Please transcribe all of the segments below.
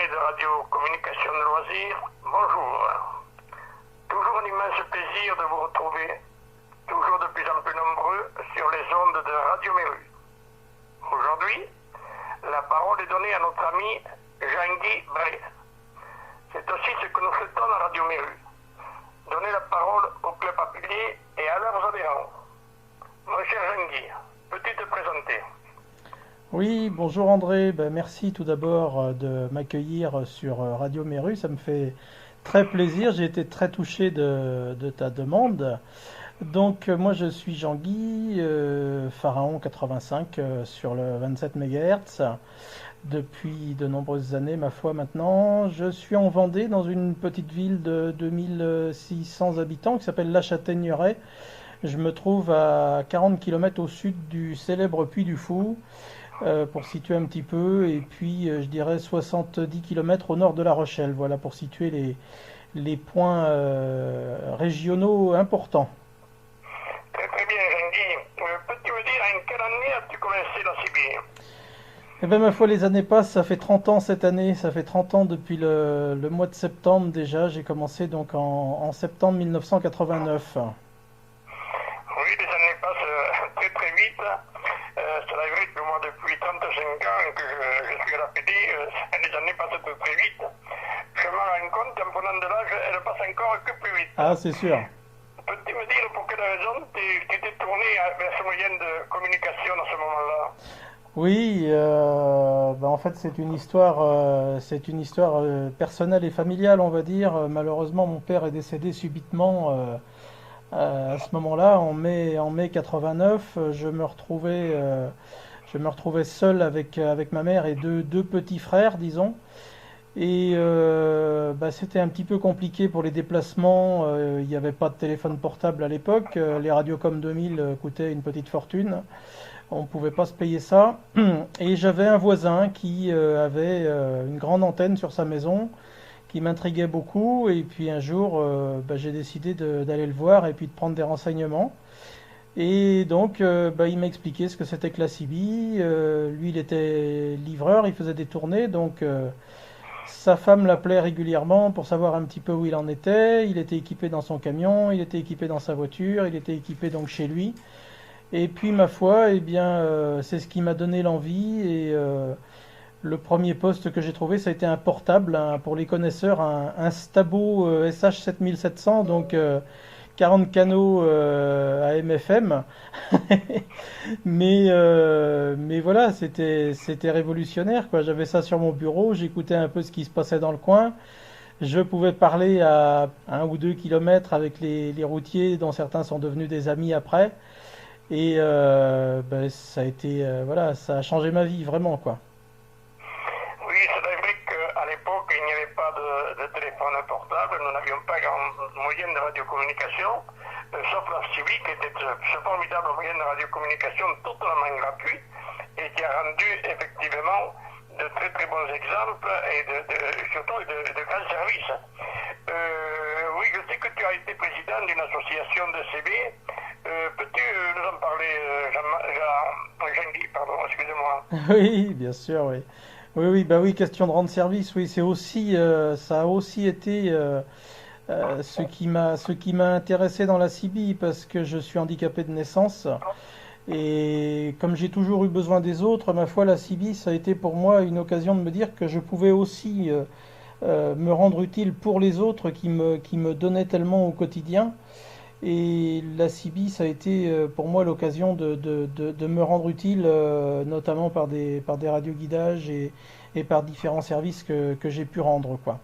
amis de Radio Communication de Loisirs, bonjour. Toujours un immense plaisir de vous retrouver, toujours de plus en plus nombreux sur les ondes de Radio Méru. Aujourd'hui, la parole est donnée à notre ami Jean-Guy Bray. C'est aussi ce que nous souhaitons à Radio Méru. Donner la parole au club appelé et à leurs adhérents. Mon cher Jean-Guy, peux-tu te présenter ? Oui, bonjour André. Merci tout d'abord de m'accueillir sur Radio Méru. Ça me fait très plaisir. J'ai été très touché de ta demande. Donc moi je suis Jean-Guy, Pharaon 85 sur le 27 MHz. Depuis de nombreuses années, ma foi maintenant. Je suis en Vendée, dans une petite ville de 2600 habitants qui s'appelle La Châtaigneraie. Je me trouve à 40 km au sud du célèbre Puy du Fou. Pour situer un petit peu, et puis je dirais 70 km au nord de La Rochelle, voilà pour situer les points régionaux importants. Très très bien, Jean-Guy. Peux-tu me dire en quelle année as-tu commencé la CB ? Eh bien ma foi, les années passent, ça fait 30 ans cette année, ça fait 30 ans depuis le mois de septembre déjà, j'ai commencé donc en septembre 1989. Oui, les années passent très très vite. Cela est vrai que moi, depuis 35 ans que je suis à la PD, les années passent très très vite. Je me rends compte qu'en prenant de l'âge, elles passent encore que plus vite. Ah, c'est sûr. Peux-tu me dire pour quelle raison tu t'es tourné vers ce moyen de communication à ce moment-là ? Oui, en fait c'est une histoire personnelle et familiale, on va dire. Malheureusement, mon père est décédé subitement à ce moment-là, en mai 89. Je me retrouvais seul avec ma mère et deux petits frères, disons. Et c'était un petit peu compliqué pour les déplacements. Il n'y avait pas de téléphone portable à l'époque. Les Radiocom 2000 coûtaient une petite fortune. On ne pouvait pas se payer ça. Et j'avais un voisin qui avait une grande antenne sur sa maison qui m'intriguait beaucoup. Et puis un jour, j'ai décidé d'aller le voir et puis de prendre des renseignements. Et donc, il m'a expliqué ce que c'était que la CB. Lui, il était livreur, il faisait des tournées. Donc, sa femme l'appelait régulièrement pour savoir un petit peu où il en était. Il était équipé dans son camion, il était équipé dans sa voiture, il était équipé donc chez lui. Et puis ma foi, c'est ce qui m'a donné l'envie. Et le premier poste que j'ai trouvé, ça a été un portable, pour les connaisseurs, un Stabo SH7700, donc 40 canaux AM/FM. mais voilà, c'était révolutionnaire, quoi. J'avais ça sur mon bureau, j'écoutais un peu ce qui se passait dans le coin. Je pouvais parler à 1 ou 2 kilomètres avec les routiers, dont certains sont devenus des amis après. Et ça a été, ça a changé ma vie, vraiment, quoi. Oui, c'est vrai qu'à l'époque, il n'y avait pas de téléphone portable, nous n'avions pas grand moyen de radiocommunication, sauf la CB qui était ce formidable moyen de radiocommunication totalement gratuit et qui a rendu effectivement de très très bons exemples et surtout de grands services. Oui, je sais que tu as été président d'une association de CB. Peux-tu nous en parler, Jean-Guy, pardon, excusez-moi. Oui, bien sûr, oui. Oui, question de rendre service, oui, c'est aussi, ça a aussi été ce qui m'a intéressé dans la CB, parce que je suis handicapé de naissance. Et comme j'ai toujours eu besoin des autres, ma foi, la CB, ça a été pour moi une occasion de me dire que je pouvais aussi me rendre utile pour les autres qui me donnaient tellement au quotidien. Et la CB, ça a été pour moi l'occasion de me rendre utile, notamment par des radioguidages et par différents services que j'ai pu rendre, quoi.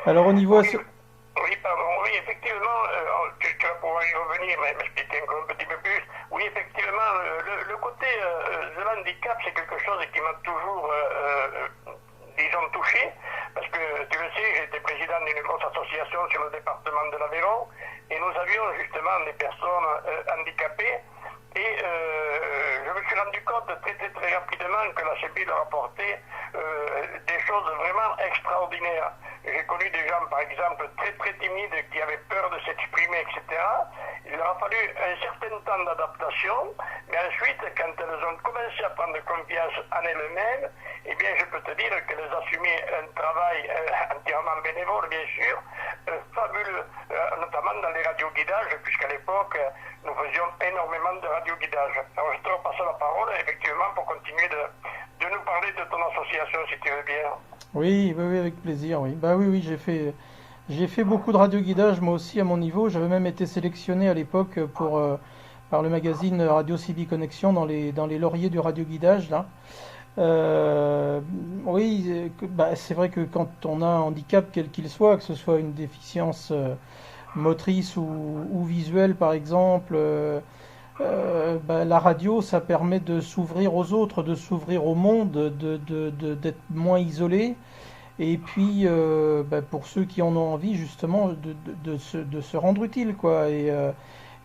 Alors au niveau... Oui, pardon, oui, effectivement, tu vas pouvoir y revenir, mais m'expliquer encore un petit peu plus. Oui, effectivement, le côté de l'handicap, c'est quelque chose qui m'a toujours, disons, touché, parce que, tu le sais, j'étais président d'une grosse association sur le département de l'Aveyron, et nous avions justement des personnes handicapées, et je me suis rendu compte très très très rapidement que la CB leur apportait des choses vraiment extraordinaires. J'ai connu des gens, par exemple, très très timides qui avaient peur de s'exprimer, etc. Il leur a fallu un certain temps d'adaptation, mais ensuite, quand elles ont commencé à prendre confiance en elles-mêmes, eh bien, je peux te dire qu'elles assumaient un travail entièrement bénévole, bien sûr, fabuleux, notamment dans les radioguidages, puisqu'à l'époque, nous faisions énormément de radioguidage. Alors, je te repasse la parole, effectivement, pour continuer de nous parler de ton association, si tu veux bien. Oui, oui, oui, avec plaisir, oui. Bah oui, oui, j'ai fait beaucoup de radioguidage, moi aussi, à mon niveau. J'avais même été sélectionné à l'époque par le magazine Radio CB Connexion dans les lauriers du radioguidage, là. Oui, bah, c'est vrai que quand on a un handicap, quel qu'il soit, que ce soit une déficience motrice ou visuelle, par exemple, bah, la radio, ça permet de s'ouvrir aux autres, de s'ouvrir au monde, d'être moins isolé. Et puis, bah, pour ceux qui en ont envie, justement, de se rendre utile, quoi. Et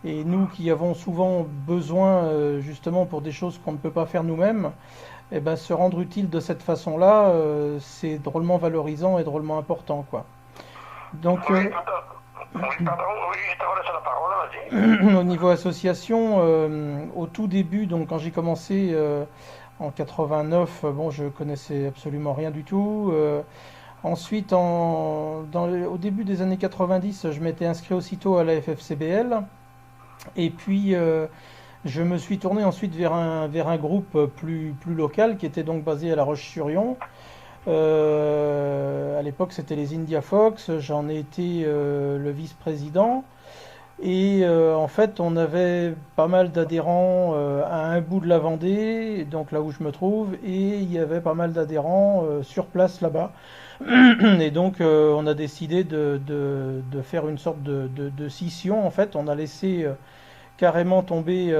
nous qui avons souvent besoin, justement, pour des choses qu'on ne peut pas faire nous-mêmes, eh ben, se rendre utile de cette façon-là, c'est drôlement valorisant et drôlement important, quoi. Donc, Oui, pardon, oui, je te relaisse la parole, vas-y. au niveau association, au tout début, donc quand j'ai commencé en 89, bon, je connaissais absolument rien du tout. Ensuite, au début des années 90, je m'étais inscrit aussitôt à la FFCBL. Et puis, je me suis tourné ensuite vers un groupe plus local qui était donc basé à La Roche-sur-Yon. À l'époque, c'était les India Fox. J'en ai été le vice-président. Et en fait, on avait pas mal d'adhérents à un bout de la Vendée, donc là où je me trouve, et il y avait pas mal d'adhérents sur place là-bas. Et donc, on a décidé de faire une sorte de scission. En fait, on a laissé carrément tomber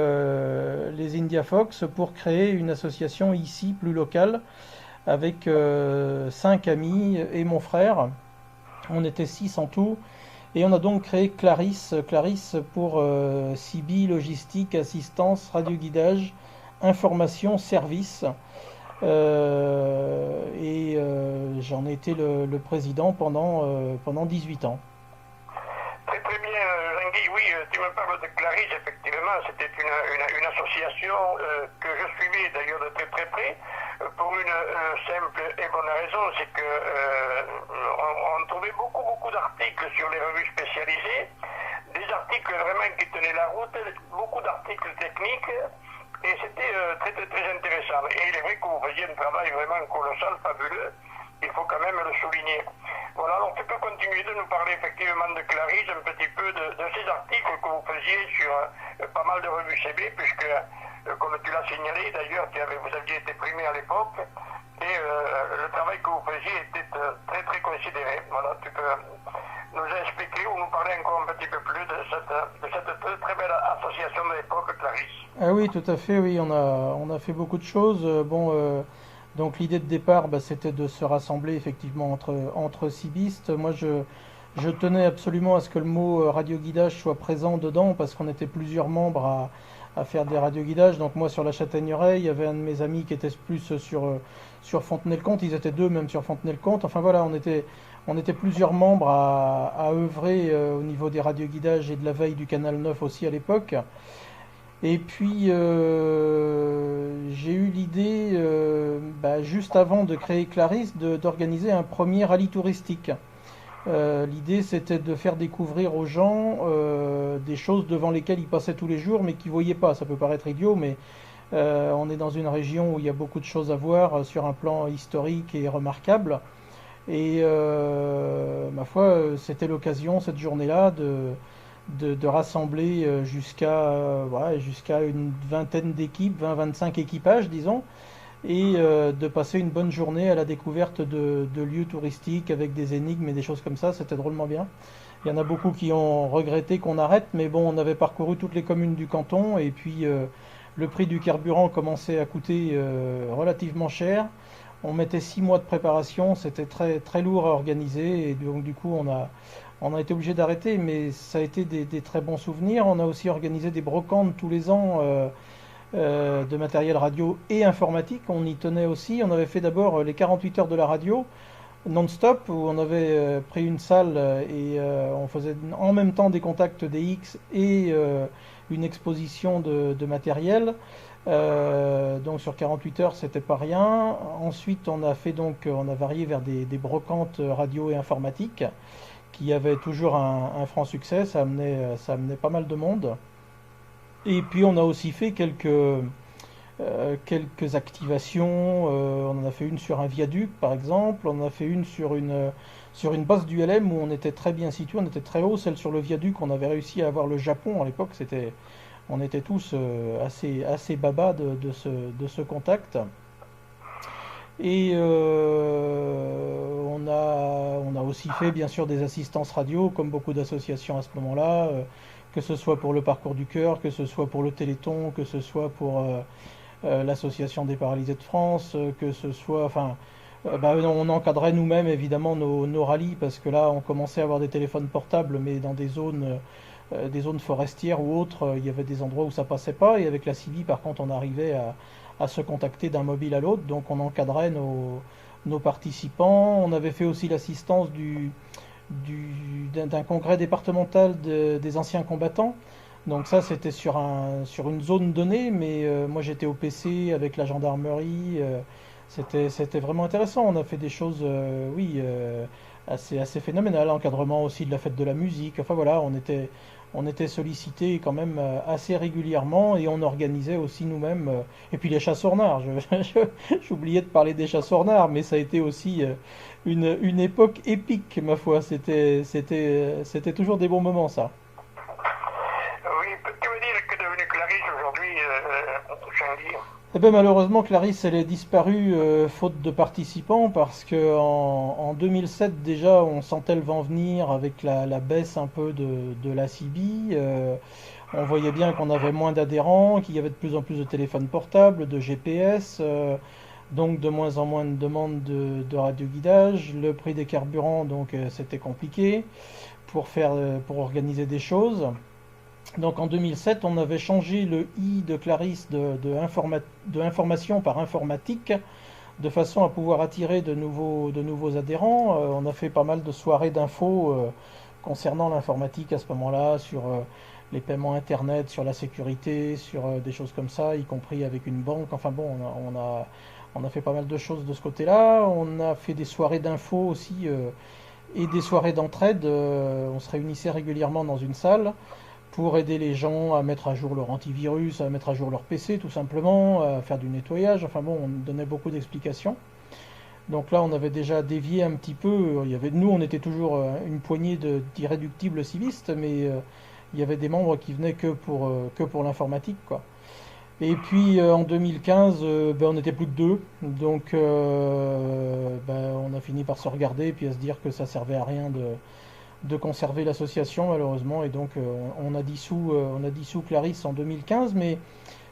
les India Fox pour créer une association ici, plus locale, avec 5 amis et mon frère. On était 6 en tout. Et on a donc créé Clarisse pour CB, logistique, assistance, radioguidage, information, service. J'en ai été le président pendant 18 ans. Très très bien, Jean-Guy, oui, tu me parles de Clarisse, effectivement, c'était une association que je suivais d'ailleurs de très très près, pour une simple et bonne raison, c'est que on trouvait beaucoup d'articles sur les revues spécialisées, des articles vraiment qui tenaient la route, beaucoup d'articles techniques, et c'était très intéressant. Et il est vrai que vous faisiez un travail vraiment colossal, fabuleux, il faut quand même le souligner. Voilà, alors tu peux continuer de nous parler effectivement de Clarisse, un petit peu de ces articles que vous faisiez sur pas mal de revues CB, puisque, comme tu l'as signalé, d'ailleurs, vous aviez été primé à l'époque, et le travail que vous faisiez était très considéré. Voilà, tu peux nous expliquer ou nous parler encore un petit peu plus de cette très belle association de l'époque, Clarisse. Ah oui, tout à fait, oui, on a fait beaucoup de choses. Donc l'idée de départ, bah, c'était de se rassembler effectivement entre cibistes. Moi, je tenais absolument à ce que le mot radioguidage soit présent dedans parce qu'on était plusieurs membres à faire des radioguidages. Donc moi sur la Châtaigneraie, il y avait un de mes amis qui était plus sur Fontenay-le-Comte. Ils étaient 2 même sur Fontenay-le-Comte. Enfin voilà, on était plusieurs membres à œuvrer au niveau des radioguidages et de la veille du Canal 9 aussi à l'époque. Et puis j'ai eu l'idée, bah, juste avant de créer Clarisse, d'organiser un premier rallye touristique. L'idée c'était de faire découvrir aux gens des choses devant lesquelles ils passaient tous les jours mais qu'ils ne voyaient pas. Ça peut paraître idiot, mais on est dans une région où il y a beaucoup de choses à voir sur un plan historique et remarquable. Et ma foi, c'était l'occasion cette journée-là de rassembler jusqu'à une vingtaine d'équipes, 20-25 équipages, disons, et de passer une bonne journée à la découverte de lieux touristiques avec des énigmes et des choses comme ça. C'était drôlement bien. Il y en a beaucoup qui ont regretté qu'on arrête, mais bon, on avait parcouru toutes les communes du canton, et puis le prix du carburant commençait à coûter relativement cher. On mettait 6 mois de préparation, c'était très lourd à organiser, et donc du coup on a été obligé d'arrêter, mais ça a été des très bons souvenirs. On a aussi organisé des brocantes tous les ans de matériel radio et informatique. On y tenait aussi. On avait fait d'abord les 48 heures de la radio. non-stop où on avait pris une salle et on faisait en même temps des contacts DX et une exposition de matériel. Donc sur 48 heures, c'était pas rien. Ensuite, on a varié vers des brocantes radio et informatique qui avaient toujours un franc succès. Ça amenait pas mal de monde. Et puis on a aussi fait quelques activations. On en a fait une sur un viaduc, par exemple. On en a fait une sur une base du LM où on était très bien situé, on était très haut. Celle sur le viaduc, on avait réussi à avoir le Japon à l'époque. On était tous assez baba de ce contact. Et on a aussi fait bien sûr des assistances radio, comme beaucoup d'associations à ce moment-là, que ce soit pour le Parcours du Cœur, que ce soit pour le Téléthon, que ce soit pour l'Association des paralysés de France, que ce soit, enfin, on encadrait nous-mêmes évidemment nos rallyes parce que là, on commençait à avoir des téléphones portables, mais dans des zones forestières ou autres, il y avait des endroits où ça passait pas. Et avec la CIVI, par contre, on arrivait à se contacter d'un mobile à l'autre, donc on encadrait nos participants. On avait fait aussi l'assistance d'un congrès départemental des anciens combattants. Donc ça, c'était sur une zone donnée, mais moi j'étais au PC avec la gendarmerie. C'était vraiment intéressant. On a fait des choses, oui, assez phénoménales. Encadrement aussi de la fête de la musique. Enfin voilà, on était sollicité quand même assez régulièrement et on organisait aussi nous-mêmes. Et puis les chasses aux renards. J'oubliais de parler des chasses aux renards, mais ça a été aussi une époque épique, ma foi. C'était toujours des bons moments, ça. Oui, tu veux dire que devenu Clarisse aujourd'hui, Shandy? Eh ben, malheureusement, Clarisse, elle est disparue faute de participants parce que en 2007 déjà, on sentait le vent venir avec la baisse un peu de la CIBI. On voyait bien qu'on avait moins d'adhérents, qu'il y avait de plus en plus de téléphones portables, de GPS, donc de moins en moins de demandes de radioguidage. Le prix des carburants, donc c'était compliqué pour organiser des choses. Donc en 2007, on avait changé le I de Clarisse de information par informatique, de façon à pouvoir attirer de nouveaux adhérents. On a fait pas mal de soirées d'infos concernant l'informatique à ce moment-là, sur les paiements Internet, sur la sécurité, sur des choses comme ça, y compris avec une banque. Enfin bon, on a fait pas mal de choses de ce côté-là. On a fait des soirées d'infos aussi et des soirées d'entraide. On se réunissait régulièrement dans une salle pour aider les gens à mettre à jour leur antivirus, à mettre à jour leur PC tout simplement, à faire du nettoyage. Enfin bon, on donnait beaucoup d'explications. Donc là, on avait déjà dévié un petit peu. Nous, on était toujours une poignée d'irréductibles civistes, mais il y avait des membres qui venaient que pour l'informatique, quoi. Et puis en 2015, on n'était plus que deux, donc on a fini par se regarder et puis à se dire que ça servait à rien de conserver l'association malheureusement, et donc on a dissous Clarisse en 2015, mais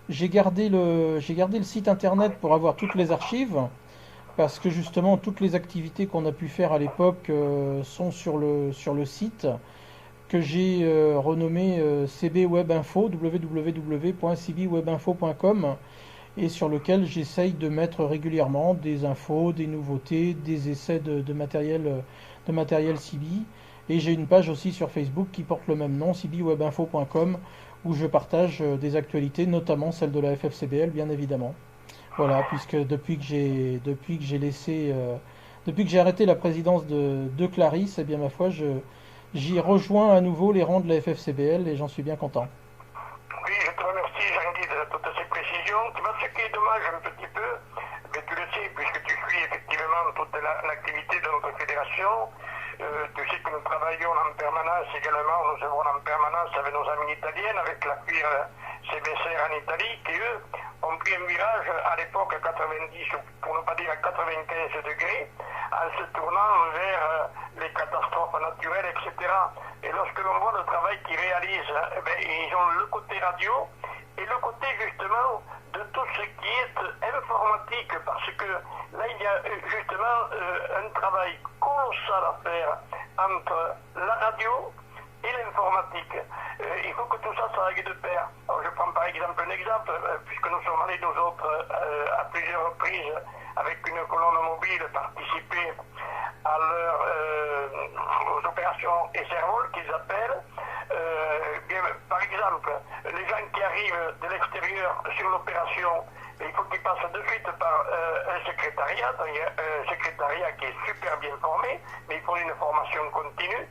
j'ai gardé le site internet pour avoir toutes les archives, parce que justement toutes les activités qu'on a pu faire à l'époque sont sur le site que j'ai renommé CB Web Info, www.cbwebinfo.com, et sur lequel j'essaye de mettre régulièrement des infos, des nouveautés, des essais de matériel CB. Et j'ai une page aussi sur Facebook qui porte le même nom, cbwebinfo.com, où je partage des actualités, notamment celle de la FFCBL, bien évidemment. Voilà, puisque depuis que j'ai arrêté la présidence de Clarisse, eh bien ma foi, j'y rejoins à nouveau les rangs de la FFCBL et j'en suis bien content. Oui, je te remercie, Jean-Guy, de toutes ces précisions. Ce qui est dommage un petit peu, mais tu le sais, puisque tu suis effectivement toute l'activité de notre fédération. Tu sais que nous travaillons en permanence également, nous œuvrons en permanence avec nos amis italiens, avec la cuir CBCR en Italie, qui eux ont pris un virage à l'époque à 90, pour ne pas dire à 95 degrés, en se tournant vers les catastrophes naturelles, etc. Et lorsque l'on voit le travail qu'ils réalisent, ils ont le côté radio et le côté justement de tout ce qui est informatique, parce que là il y a justement un travail colossal à faire entre la radio et l'informatique. Il faut que tout ça aille de pair. Alors je prends par exemple un exemple, puisque nous sommes allés nous autres à plusieurs reprises avec une colonne mobile participer aux opérations SRVOL qu'ils appellent. Par exemple, les gens qui arrivent de l'extérieur sur l'opération, il faut qu'ils passent de suite par un secrétariat. Donc, il y a un secrétariat qui est super bien formé, mais il faut une formation continue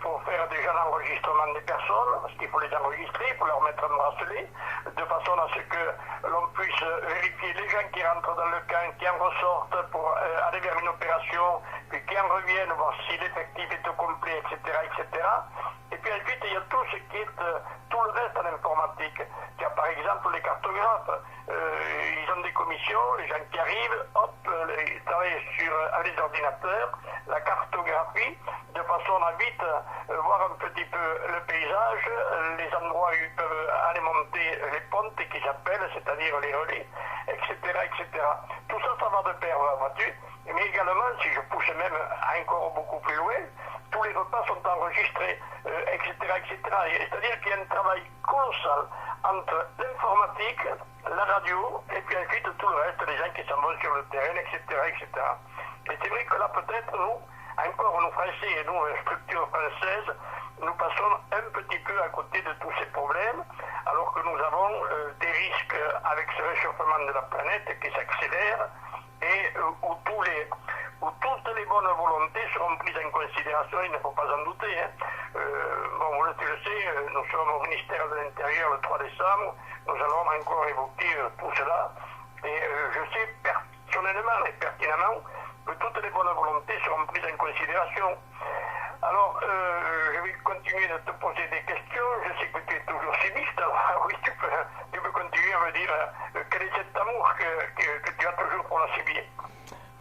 pour faire déjà l'enregistrement des personnes, parce qu'il faut les enregistrer, il faut leur mettre un bracelet, de façon à ce que l'on puisse vérifier les gens qui rentrent dans le camp, qui en ressortent pour aller vers une opération, puis qui en reviennent, voir si l'effectif est au complet, etc., etc. Et puis ensuite, il y a tout ce qui est tout le reste en informatique. Il y a par exemple les cartographes, ils ont des commissions, les gens qui arrivent, hop, ils travaillent sur les ordinateurs, la cartographie, de façon à vite voir un petit peu le paysage, les endroits où ils peuvent aller monter les pontes qu'ils appellent, c'est-à-dire les relais, etc., etc. Tout ça, ça va de pair, vois-tu. Mais également, si je pousse même encore beaucoup plus loin, tous les repas sont enregistrés, etc., etc. C'est-à-dire qu'il y a un travail colossal entre l'informatique, la radio, et puis ensuite tout le reste, les gens qui s'en vont sur le terrain, etc., etc. Et c'est vrai que là, peut-être, nous, encore nous Français et nous, structure française, nous passons un petit peu à côté de tous ces problèmes, alors que nous avons des risques avec ce réchauffement de la planète qui s'accélère, et où toutes les bonnes volontés seront prises en considération, il ne faut pas en douter. Bon, tu le sais, nous sommes au ministère de l'Intérieur le 3 décembre, nous allons encore évoquer tout cela, et je sais personnellement et pertinemment que toutes les bonnes volontés seront prises en considération. Alors, je vais continuer de te poser des questions. Je sais que tu es toujours chimiste, alors oui, tu peux continuer à me dire quel est cet amour que tu as toujours pour la chimie.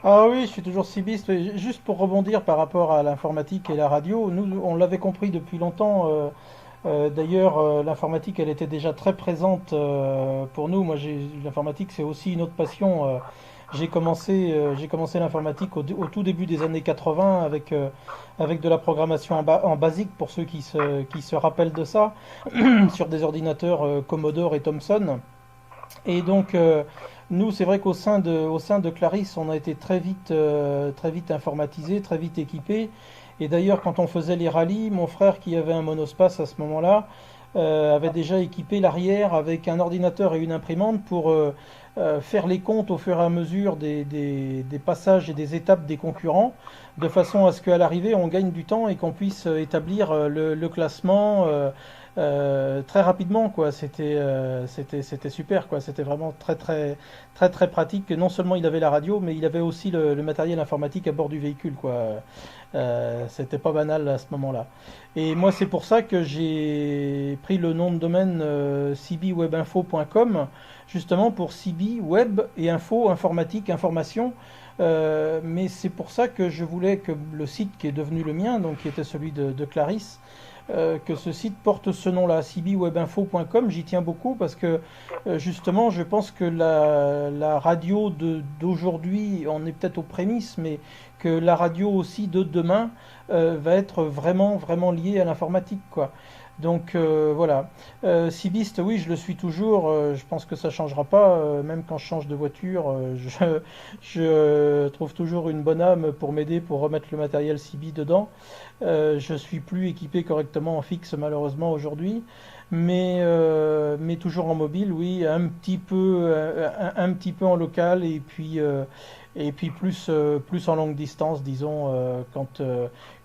Ah oui, je suis toujours cibiste. Juste pour rebondir par rapport à l'informatique et la radio, nous, on l'avait compris depuis longtemps. D'ailleurs, l'informatique, elle était déjà très présente pour nous. Moi, l'informatique, c'est aussi une autre passion. J'ai commencé l'informatique au tout début des années 80 avec de la programmation en basique pour ceux qui se rappellent de ça, sur des ordinateurs Commodore et Thomson. Et donc, nous, c'est vrai qu'au sein de Clarisse, on a été très vite informatisé, très vite équipé. Et d'ailleurs, quand on faisait les rallyes, mon frère, qui avait un monospace à ce moment-là, avait déjà équipé l'arrière avec un ordinateur et une imprimante pour faire les comptes au fur et à mesure des passages et des étapes des concurrents, de façon à ce qu'à l'arrivée, on gagne du temps et qu'on puisse établir le classement très rapidement, quoi. C'était super, quoi. C'était vraiment très très très très pratique. Non seulement il avait la radio, mais il avait aussi le matériel informatique à bord du véhicule, quoi. C'était pas banal à ce moment-là. Et moi, c'est pour ça que j'ai pris le nom de domaine cbwebinfo.com, justement pour CB web et info, informatique, information. Mais c'est pour ça que je voulais que le site qui est devenu le mien, donc qui était celui de Clarisse, que ce site porte ce nom-là, cbwebinfo.com. J'y tiens beaucoup parce que justement, je pense que la radio d'aujourd'hui, on est peut-être aux prémices, mais que la radio aussi de demain va être vraiment vraiment liée à l'informatique, quoi. Donc voilà. Cibiste, oui, je le suis toujours. Je pense que ça changera pas. Même quand je change de voiture, je trouve toujours une bonne âme pour m'aider pour remettre le matériel Cibi dedans. Je suis plus équipé correctement en fixe malheureusement aujourd'hui, mais toujours en mobile, oui, un petit peu en local et puis plus en longue distance, disons,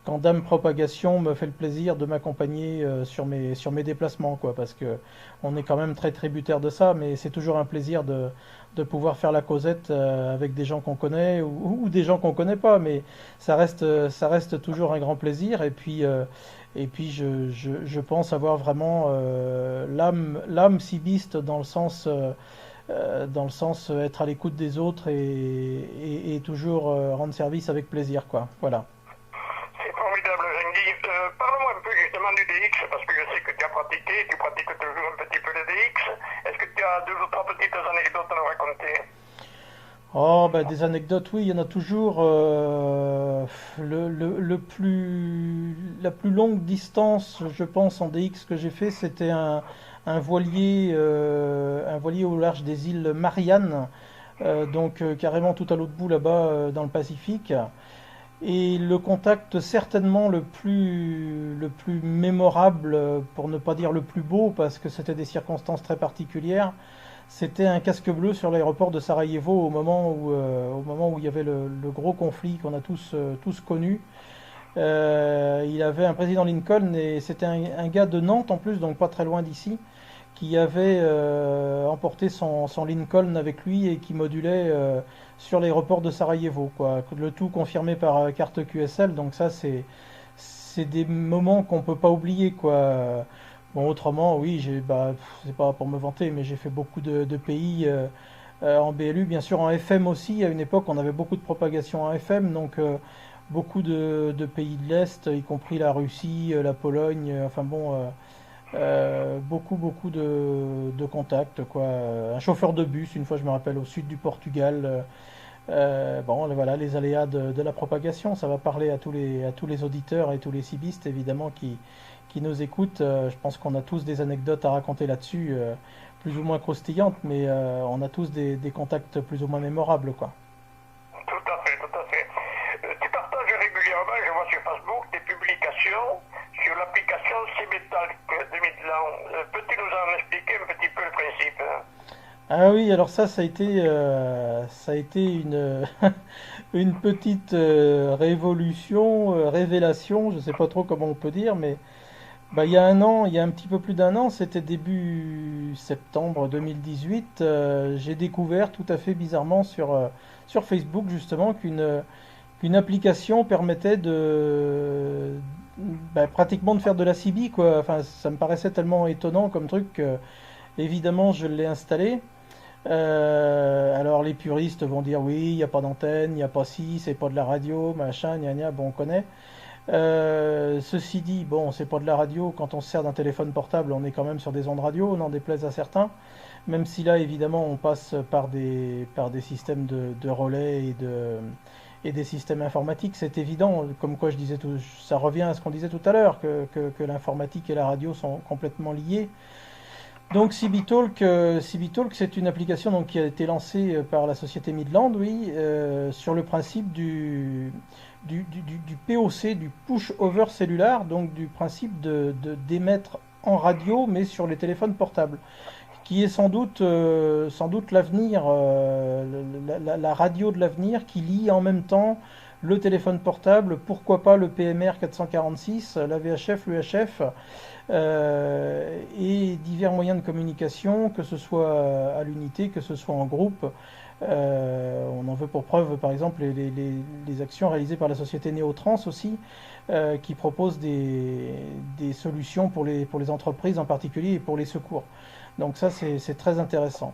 quand Dame Propagation me fait le plaisir de m'accompagner sur mes déplacements, quoi, parce que on est quand même très tributaire de ça, mais c'est toujours un plaisir de pouvoir faire la causette avec des gens qu'on connaît ou des gens qu'on connaît pas, mais ça reste toujours un grand plaisir. Et puis je pense avoir vraiment l'âme cibiste dans le sens être à l'écoute des autres et toujours rendre service avec plaisir, quoi. Voilà. C'est formidable, Jean-Guy. Parle-moi un peu justement du DX, parce que je sais que tu as pratiqué, tu pratiques toujours un petit peu le DX. Est-ce que tu as 2 ou 3 petites anecdotes à nous raconter? Oh, bah, des anecdotes, oui, il y en a toujours. La plus longue distance, je pense, en DX que j'ai fait, c'était un voilier au large des îles Mariannes, donc carrément tout à l'autre bout là-bas dans le Pacifique. Et le contact certainement le plus mémorable, pour ne pas dire le plus beau, parce que c'était des circonstances très particulières, c'était un casque bleu sur l'aéroport de Sarajevo au moment où il y avait le gros conflit qu'on a tous connu. Il avait un président Lincoln et c'était un gars de Nantes en plus, donc pas très loin d'ici, qui avait emporté son Lincoln avec lui et qui modulait sur l'aéroport de Sarajevo, quoi. Le tout confirmé par carte QSL, donc ça c'est des moments qu'on peut pas oublier, quoi. Bon, autrement, oui, c'est pas pour me vanter, mais j'ai fait beaucoup de pays en BLU, bien sûr en FM aussi. À une époque, on avait beaucoup de propagation en FM, donc beaucoup de pays de l'Est, y compris la Russie, la Pologne, enfin bon, beaucoup de contacts, quoi. Un chauffeur de bus, une fois je me rappelle, au sud du Portugal. Bon, voilà, les aléas de la propagation, ça va parler à tous les auditeurs et tous les cibistes, évidemment, qui nous écoutent. Je pense qu'on a tous des anecdotes à raconter là-dessus, plus ou moins croustillantes, mais on a tous des contacts plus ou moins mémorables, quoi. Tout à fait, tout à fait. Tu partages régulièrement, je vois sur Facebook, des publications sur l'application Cibetalk de Midland. Peux-tu nous en expliquer un petit peu le principe, hein? Ah oui, alors ça a été une petite révolution, révélation, je sais pas trop comment on peut dire, mais bah, il y a un an, il y a un petit peu plus d'un an, c'était début septembre 2018, j'ai découvert tout à fait bizarrement sur Facebook justement qu'une application permettait pratiquement de faire de la CB, quoi. Enfin, ça me paraissait tellement étonnant comme truc que évidemment je l'ai installé. Alors les puristes vont dire oui, il n'y a pas d'antenne, il n'y a pas ci, c'est pas de la radio, machin, gna gna, bon on connaît. Ceci dit, bon, c'est pas de la radio, quand on se sert d'un téléphone portable, on est quand même sur des ondes radio, n'en déplaise à certains, même si là évidemment on passe par des systèmes de relais et des systèmes informatiques, c'est évident, comme quoi je disais tout, ça revient à ce qu'on disait tout à l'heure, que l'informatique et la radio sont complètement liées. Donc CB Talk, c'est une application donc, qui a été lancée par la société Midland, oui, sur le principe du POC, du Push Over Cellular, donc du principe d'émettre en radio, mais sur les téléphones portables, qui est sans doute l'avenir, la radio de l'avenir, qui lie en même temps le téléphone portable, pourquoi pas le PMR 446, la VHF, l'UHF, et divers moyens de communication, que ce soit à l'unité, que ce soit en groupe. On en veut pour preuve, par exemple, les actions réalisées par la société Néotrans aussi, qui propose des solutions pour les entreprises en particulier et pour les secours. Donc ça, c'est très intéressant.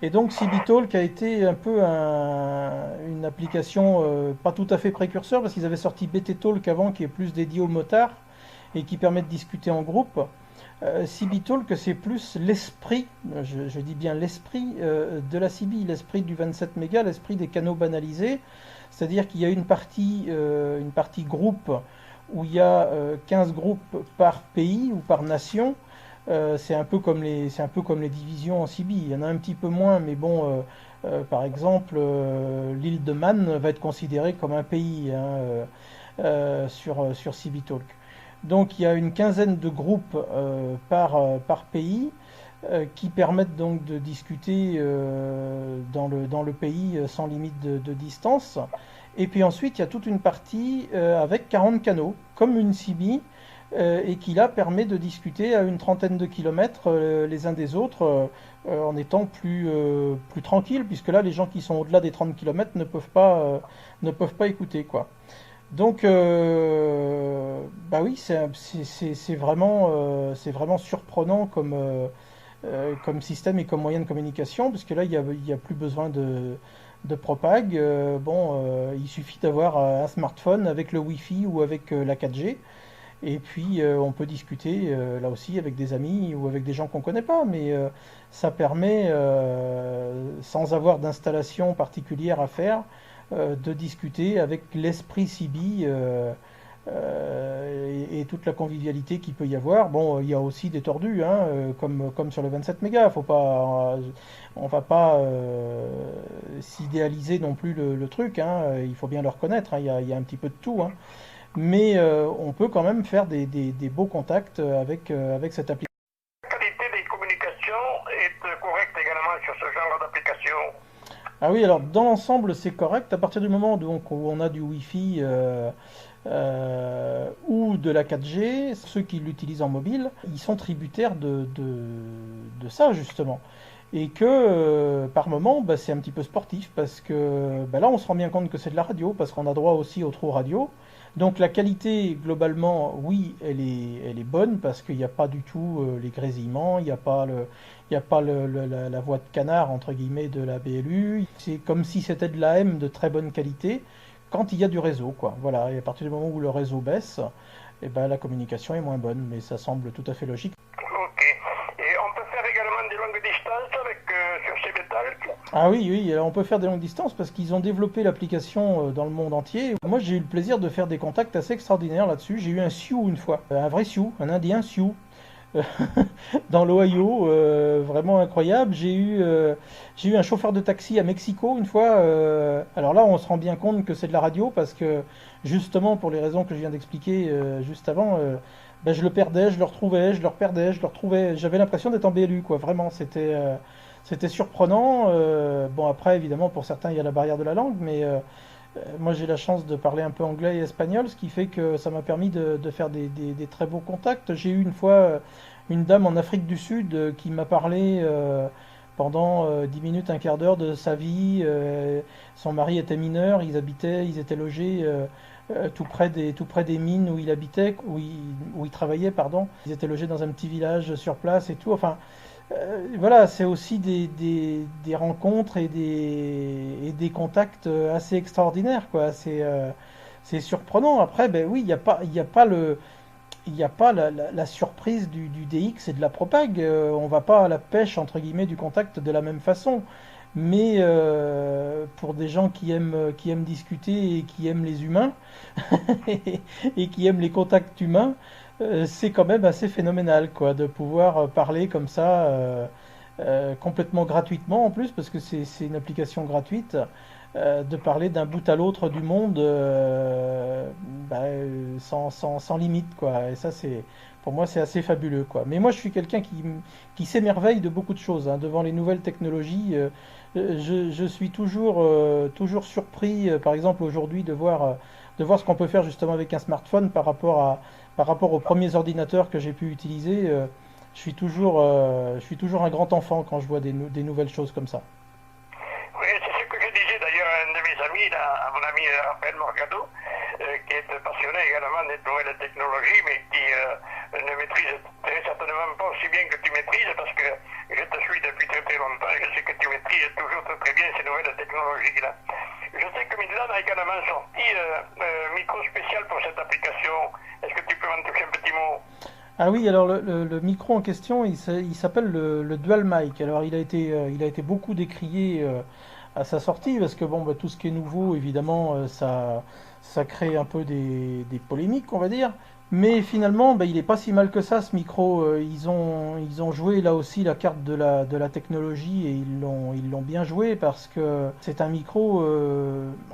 Et donc CB-Talk a été un peu une application pas tout à fait précurseur, parce qu'ils avaient sorti BT Talk avant, qui est plus dédié aux motards et qui permet de discuter en groupe. CB-Talk, c'est plus l'esprit, je dis bien l'esprit de la CB, l'esprit du 27 mégas, l'esprit des canaux banalisés. C'est-à-dire qu'il y a une partie groupe où il y a 15 groupes par pays ou par nation. C'est un peu comme les divisions en CB. Il y en a un petit peu moins, mais bon, par exemple, l'île de Man va être considérée comme un pays, hein, sur CB-Talk. Donc il y a une quinzaine de groupes par pays qui permettent donc de discuter dans le pays sans limite de distance. Et puis ensuite, il y a toute une partie avec 40 canaux, comme une CB, et qui là permet de discuter à une trentaine de kilomètres les uns des autres en étant plus tranquille, puisque là les gens qui sont au-delà des 30 kilomètres ne peuvent pas écouter, quoi. Donc bah oui, c'est vraiment surprenant comme système et comme moyen de communication, parce que là il y a plus besoin de propag. Il suffit d'avoir un smartphone avec le Wi-Fi ou avec la 4G. Et puis on peut discuter là aussi avec des amis ou avec des gens qu'on ne connaît pas, mais ça permet, sans avoir d'installation particulière à faire, de discuter avec l'esprit CB et toute la convivialité qu'il peut y avoir. Bon, il y a aussi des tordus, hein, comme sur le 27 mégas. On va pas s'idéaliser non plus le truc, hein, il faut bien le reconnaître, hein, il y a un petit peu de tout, hein. Mais on peut quand même faire des beaux contacts avec cette application. La qualité des communications est correcte également sur ce genre d'application. Ah oui, alors dans l'ensemble c'est correct. À partir du moment donc, où on a du Wi-Fi ou de la 4G, ceux qui l'utilisent en mobile, ils sont tributaires de ça justement. Et que par moment, bah, c'est un petit peu sportif parce que bah, là on se rend bien compte que c'est de la radio parce qu'on a droit aussi au trou radio. Donc la qualité globalement, oui, elle est bonne parce qu'il n'y a pas du tout les grésillements, il y a pas la voix de canard entre guillemets de la BLU. C'est comme si c'était de l'AM de très bonne qualité quand il y a du réseau, quoi. Voilà. Et à partir du moment où le réseau baisse, eh ben, la communication est moins bonne, mais ça semble tout à fait logique. Ok. Et on peut faire également des longues distances avec, sur ces métals. Ah oui, oui, alors on peut faire des longues distances parce qu'ils ont développé l'application dans le monde entier. Moi, j'ai eu le plaisir de faire des contacts assez extraordinaires là-dessus. J'ai eu un Sioux une fois, un vrai Sioux, un Indien Sioux, dans l'Ohio, vraiment incroyable. J'ai eu un chauffeur de taxi à Mexico une fois. Alors là, on se rend bien compte que c'est de la radio parce que justement, pour les raisons que je viens d'expliquer juste avant, ben, je le perdais, je le retrouvais, je le reperdais, je le retrouvais. J'avais l'impression d'être en BLU, quoi. Vraiment, c'était surprenant. Bon, après, évidemment, pour certains, il y a la barrière de la langue, mais moi, j'ai la chance de parler un peu anglais et espagnol, ce qui fait que ça m'a permis de faire des très beaux contacts. J'ai eu une fois une dame en Afrique du Sud qui m'a parlé pendant 10 minutes, un quart d'heure de sa vie. Son mari était mineur, ils étaient logés tout près des mines où il habitait, où il travaillait, pardon. Ils étaient logés dans un petit village sur place et tout. Enfin, voilà, c'est aussi des rencontres et des contacts assez extraordinaires, quoi. C'est surprenant. Après, ben oui, il y a pas la surprise du DX et de la propag. On va pas à la pêche, entre guillemets, du contact de la même façon. Mais pour des gens qui aiment discuter et qui aiment les humains et qui aiment les contacts humains, c'est quand même assez phénoménal, quoi, de pouvoir parler comme ça complètement gratuitement en plus, parce que c'est une application gratuite, de parler d'un bout à l'autre du monde sans limite, quoi. Et ça, pour moi, c'est assez fabuleux, quoi. Mais moi, je suis quelqu'un qui s'émerveille de beaucoup de choses, hein. Devant les nouvelles technologies, je suis toujours surpris, par exemple aujourd'hui, de voir ce qu'on peut faire justement avec un smartphone par rapport aux premiers ordinateurs que j'ai pu utiliser. Je suis toujours un grand enfant quand je vois des nouvelles choses comme ça. Oui, c'est ce que je disais d'ailleurs à un de mes amis, là, à mon ami Raphaël Morgado, qui est passionné également des nouvelles technologies, mais qui ne maîtrise très certainement pas aussi bien que tu maîtrises, parce que je te suis depuis très très longtemps, et je sais que tu maîtrises toujours très très bien ces nouvelles technologies-là. Je sais que Midland a également sorti un micro spécial pour cette application. Est-ce que tu peux m'en toucher un petit mot? Ah oui, alors le micro en question, il s'appelle le Dual Mic. Alors il a été beaucoup décrié à sa sortie parce que bon, bah, tout ce qui est nouveau, évidemment, ça crée un peu des polémiques, on va dire. Mais finalement, bah, il est pas si mal que ça, ce micro. Ils ont joué là aussi la carte de la technologie et ils l'ont bien joué parce que c'est un micro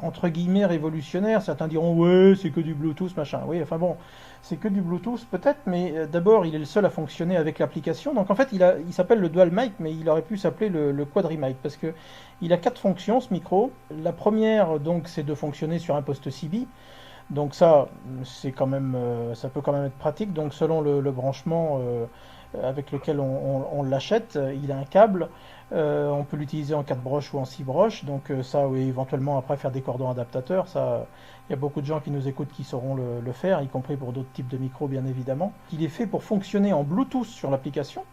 entre guillemets révolutionnaire. Certains diront ouais, c'est que du Bluetooth, machin. Oui, enfin bon, c'est que du Bluetooth peut-être, mais d'abord il est le seul à fonctionner avec l'application. Donc en fait, il s'appelle le Dual Mic, mais il aurait pu s'appeler le Quadri Mic parce que il a quatre fonctions ce micro. La première, donc, c'est de fonctionner sur un poste CB. Donc ça, c'est quand même, ça peut quand même être pratique. Donc selon le branchement avec lequel on l'achète, il a un câble. On peut l'utiliser en 4 broches ou en 6 broches. Donc ça, oui, éventuellement après faire des cordons adaptateurs. Ça, il y a beaucoup de gens qui nous écoutent qui sauront le faire, y compris pour d'autres types de micros, bien évidemment. Il est fait pour fonctionner en Bluetooth sur l'application.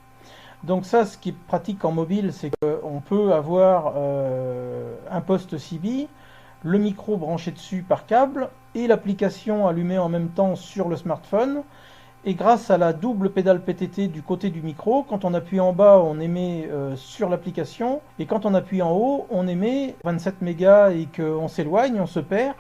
Donc ça, ce qui est pratique en mobile, c'est qu'on peut avoir un poste CB, le micro branché dessus par câble et l'application allumée en même temps sur le smartphone. Et grâce à la double pédale PTT du côté du micro, quand on appuie en bas, on émet sur l'application. Et quand on appuie en haut, on émet 27 mégas et qu'on s'éloigne, on se perd.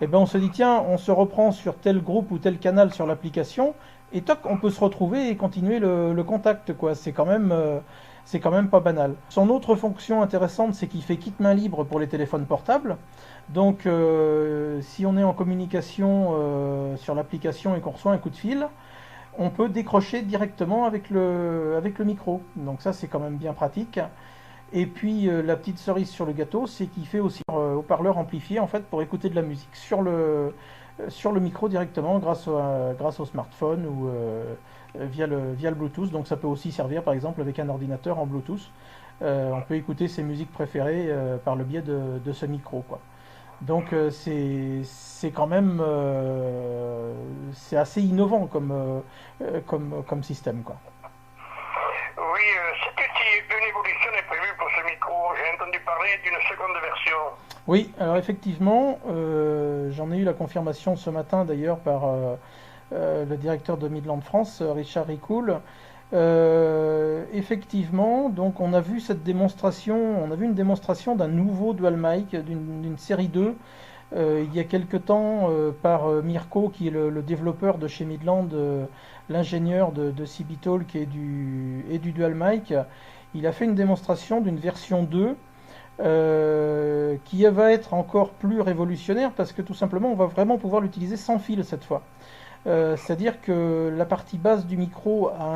et ben on se dit tiens, on se reprend sur tel groupe ou tel canal sur l'application, et toc, on peut se retrouver et continuer le contact, quoi. C'est quand même pas banal. Son autre fonction intéressante, c'est qu'il fait kit main libre pour les téléphones portables. Donc, si on est en communication sur l'application et qu'on reçoit un coup de fil, on peut décrocher directement avec le micro. Donc ça, c'est quand même bien pratique. Et puis, la petite cerise sur le gâteau, c'est qu'il fait aussi haut-parleur amplifié en fait pour écouter de la musique sur le micro directement grâce au smartphone ou via le Bluetooth. Donc ça peut aussi servir par exemple avec un ordinateur en Bluetooth. On peut écouter ses musiques préférées par le biais de ce micro, quoi. Donc c'est quand même c'est assez innovant comme système, quoi. Oui, sais-tu si une évolution est prévue pour ce micro? J'ai entendu parler d'une seconde version. Oui, alors effectivement, j'en ai eu la confirmation ce matin d'ailleurs par le directeur de Midland France, Richard Ricoul. Effectivement, donc on a vu une démonstration d'un nouveau dual mic, d'une série 2, il y a quelque temps par Mirko, qui est le développeur de chez Midland, l'ingénieur de CB Talk et du dual mic. Il a fait une démonstration d'une version 2 qui va être encore plus révolutionnaire parce que tout simplement on va vraiment pouvoir l'utiliser sans fil cette fois. C'est-à-dire que la partie basse du micro a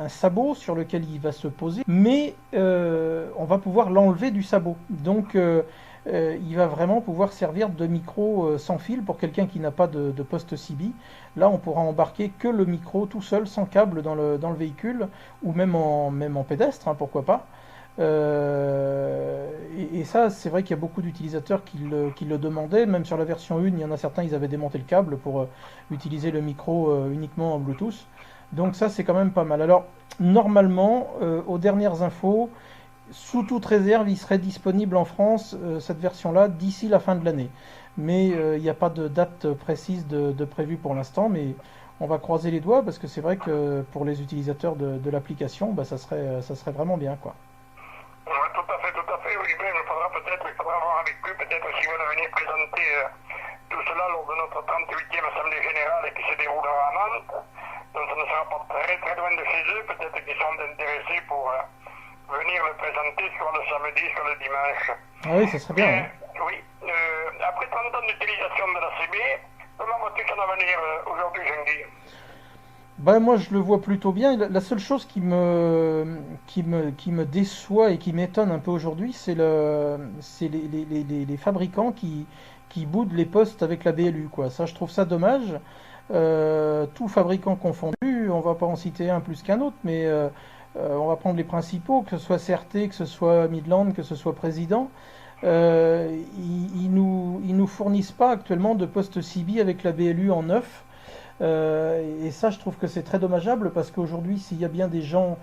un sabot sur lequel il va se poser, mais on va pouvoir l'enlever du sabot. Donc il va vraiment pouvoir servir de micro sans fil pour quelqu'un qui n'a pas de poste CB. Là, on pourra embarquer que le micro tout seul, sans câble dans le véhicule, ou même en pédestre, hein, pourquoi pas. Et ça, c'est vrai qu'il y a beaucoup d'utilisateurs qui le demandaient. Même sur la version 1, il y en a certains, ils avaient démonté le câble pour utiliser le micro uniquement en Bluetooth. Donc ça, c'est quand même pas mal. Alors, normalement, aux dernières infos, sous toute réserve, il serait disponible en France, cette version-là, d'ici la fin de l'année. Mais il n'y a pas de date précise de prévue pour l'instant, mais on va croiser les doigts parce que c'est vrai que pour les utilisateurs de l'application, bah, ça serait vraiment bien, quoi. Ouais, tout à fait, oui, mais il faudra voir avec eux, peut-être s'ils veulent venir présenter tout cela lors de notre 38e Assemblée Générale qui se déroulera à Nantes. Donc ça ne sera pas très très loin de chez eux, peut-être qu'ils sont intéressés pour venir le présenter soit le samedi, soit le dimanche. Ah oui, ça serait bien. Hein. Oui, après 30 ans d'utilisation de la CB, comment vois-tu son avenir aujourd'hui, Jean-Guy? Ben, moi, je le vois plutôt bien. La seule chose qui me déçoit et qui m'étonne un peu aujourd'hui, c'est les fabricants qui boudent les postes avec la BLU, quoi. Ça, je trouve ça dommage. Tout fabricant confondu, on va pas en citer un plus qu'un autre, mais on va prendre les principaux, que ce soit CRT, que ce soit Midland, que ce soit Président. Ils nous fournissent pas actuellement de postes CB avec la BLU en neuf. Et ça, je trouve que c'est très dommageable parce qu'aujourd'hui, s'il y a bien des gens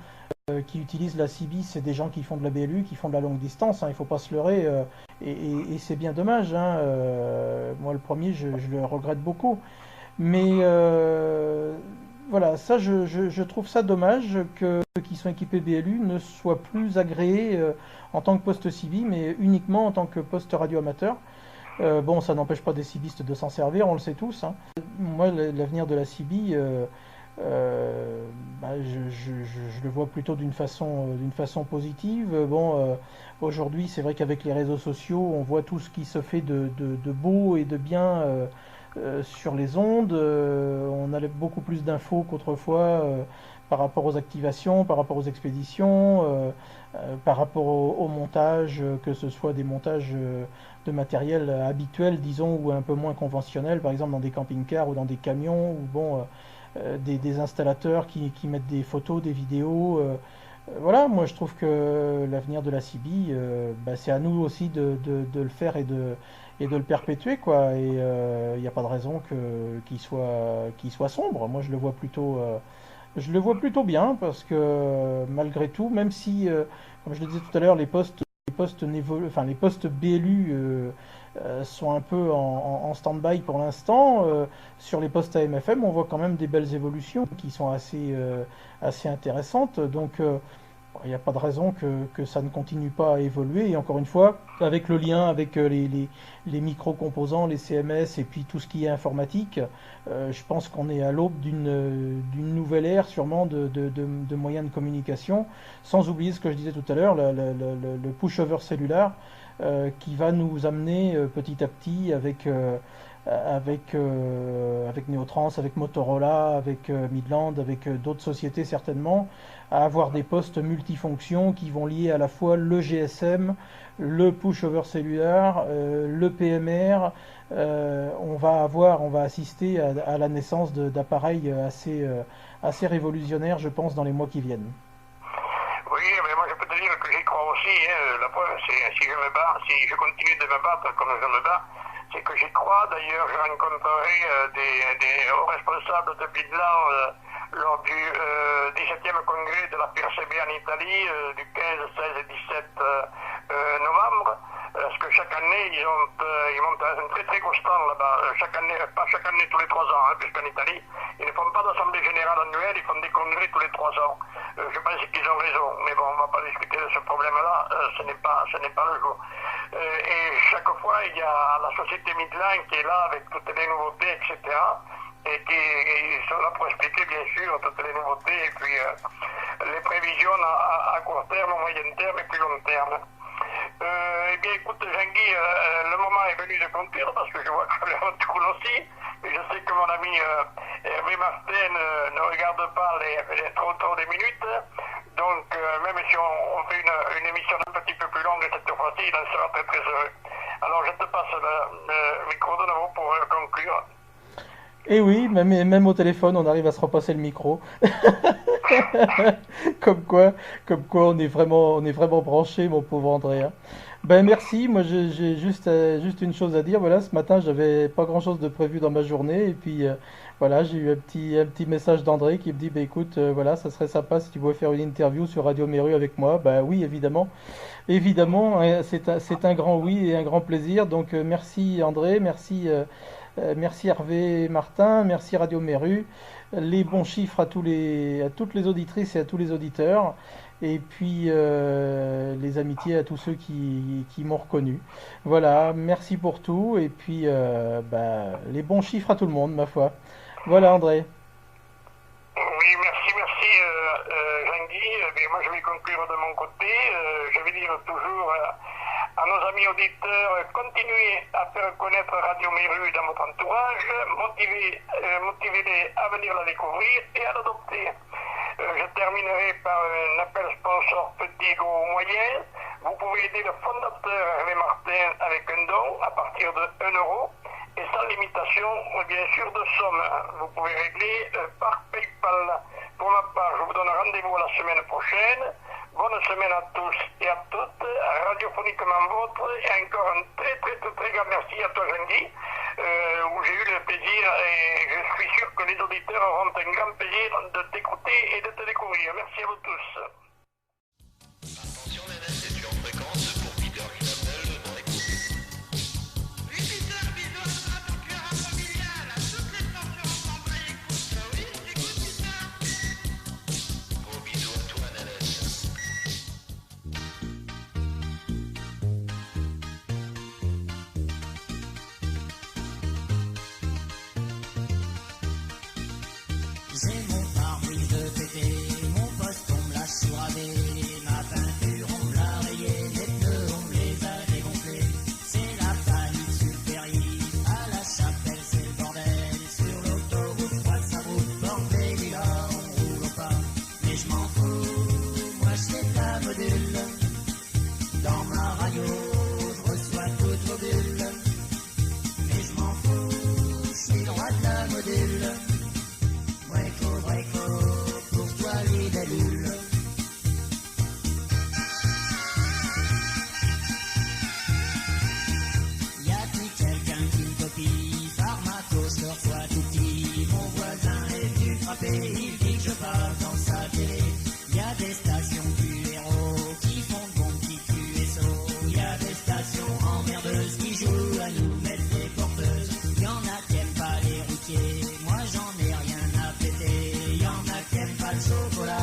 qui utilisent la CB, c'est des gens qui font de la BLU, qui font de la longue distance, hein, il ne faut pas se leurrer, et c'est bien dommage. Hein, moi, le premier, je le regrette beaucoup. Mais voilà, ça, je trouve ça dommage que ceux qui sont équipés BLU ne soient plus agréés en tant que poste CB, mais uniquement en tant que poste radio amateur. Bon, ça n'empêche pas des cibistes de s'en servir, on le sait tous. Hein. Moi, l'avenir de la CB, bah, je le vois plutôt d'une façon positive. Bon, aujourd'hui, c'est vrai qu'avec les réseaux sociaux, on voit tout ce qui se fait de beau et de bien sur les ondes. On a beaucoup plus d'infos qu'autrefois par rapport aux activations, par rapport aux expéditions, par rapport au montage, que ce soit des montages de matériel habituel, disons, ou un peu moins conventionnel, par exemple dans des camping-cars ou dans des camions, ou bon, des installateurs qui mettent des photos, des vidéos. Voilà, moi je trouve que l'avenir de la CB, bah, c'est à nous aussi de le faire et de le perpétuer, quoi. Et il n'y a pas de raison qu'il soit sombre. Moi je le vois plutôt bien parce que malgré tout, même si, comme je le disais tout à l'heure, les postes BLU sont un peu en stand-by pour l'instant. Sur les postes AM/FM, on voit quand même des belles évolutions qui sont assez intéressantes. Donc Il n'y a pas de raison que ça ne continue pas à évoluer. Et encore une fois, avec le lien avec les micro-composants, les CMS et puis tout ce qui est informatique, je pense qu'on est à l'aube d'une nouvelle ère sûrement de moyens de communication. Sans oublier ce que je disais tout à l'heure, le push-over cellulaire qui va nous amener petit à petit avec Neotrans, avec Motorola, avec Midland, avec d'autres sociétés certainement, à avoir des postes multifonctions qui vont lier à la fois le GSM, le push-over cellulaire, le PMR. On va assister à la naissance d'appareils assez révolutionnaires, je pense, dans les mois qui viennent. Oui, mais moi je peux te dire que j'y crois aussi. La preuve, c'est si je continue de me battre comme je me bats, c'est que j'y crois. D'ailleurs, je rencontrerai des hauts responsables de Midland lors du 17e congrès de la PRCB en Italie du 15, 16 et 17 novembre. Parce que chaque année, ils montent un très très constant là-bas. Pas chaque année tous les 3 ans, puisqu'en Italie, ils ne font pas d'assemblée générale annuelle, ils font des congrès tous les 3 ans. Je pense qu'ils ont raison, mais bon, on ne va pas discuter de ce problème-là, ce n'est pas le jour. Et chaque fois, il y a la société Midland qui est là avec toutes les nouveautés, etc. Et qui sont là pour expliquer, bien sûr, toutes les nouveautés et puis les prévisions à court terme, moyen terme et plus long terme. Eh bien, écoute, Jean-Guy, le moment est venu de conclure parce que je vois que l'heure tourne aussi. Et je sais que mon ami Hervé Martin ne regarde pas les trop des minutes. Donc, même si on fait une émission un petit peu plus longue cette fois-ci, il en sera très très heureux. Alors, je te passe le micro de nouveau pour conclure. Et oui, même au téléphone, on arrive à se repasser le micro. Comme quoi, on est vraiment branché, mon pauvre Andrea. Ben merci, moi j'ai juste une chose à dire. Voilà, ce matin, j'avais pas grand-chose de prévu dans ma journée, et puis voilà, j'ai eu un petit message d'André qui me dit, bah écoute, voilà, ça serait sympa si tu pouvais faire une interview sur Radio Méru avec moi. Ben oui, évidemment, hein, c'est un grand oui et un grand plaisir. Donc merci André, merci Hervé Martin, merci Radio Méru, les bons chiffres à toutes les auditrices et à tous les auditeurs, et puis les amitiés à tous ceux qui m'ont reconnu. Voilà, merci pour tout, et puis les bons chiffres à tout le monde, ma foi. Voilà, André. Oui, merci Jean-Guy. Moi je vais conclure de mon côté. Je vais dire toujours à nos amis auditeurs, continuez à faire connaître Radio Méru dans votre entourage, motivez-les à venir la découvrir et à l'adopter. Je terminerai par un appel sponsor petit, gros, moyen. Vous pouvez aider le fondateur Hervé Martin avec un don à partir de 1 euro et sans limitation, bien sûr, de somme. Vous pouvez régler par PayPal. Pour ma part, je vous donne rendez-vous la semaine prochaine. Bonne semaine à tous et à toutes, radiophoniquement vôtre, et encore un très très très très grand merci à toi Jean-Guy, où j'ai eu le plaisir, et je suis sûr que les auditeurs auront un grand plaisir de t'écouter et de te découvrir. Merci à vous tous. Attention Nénès, c'est en fréquence pour Peter qui l'appelle dans l'écoute. Oui Peter, bisous à toi, ton cœur familial, à toutes les stations André écoute. Oui, écoute Peter. Gros bisous à toi Nénès. J'ai mon pare-brise de pété, mon poste on me l'a souravé, ma peinture on me l'a rayé, les pneus on me les a dégonflés. C'est la panique sur le périph', à la chapelle c'est le bordel, sur l'autoroute droite ça roule, bordel là on roule pas. Mais je m'en fous, moi je fais de la module, dans ma radio je reçois toutes vos bulles. Mais je m'en fous, je suis droit de la module. Breco, pour toi libellule. Y a-t-il quelqu'un qui me copie? Pharmacos, je reçois tout petit. Mon voisin est venu frapper, il dit que je passe dans sa télé. Y a des stations QRO qui font de bons petits QSO. Y a des stations emmerdeuses qui jouent à nous mettre des porteuses. Y en a qui aiment pas les routiers, moi j'en ai rien à péter. Y'en a qui aiment pas le chocolat,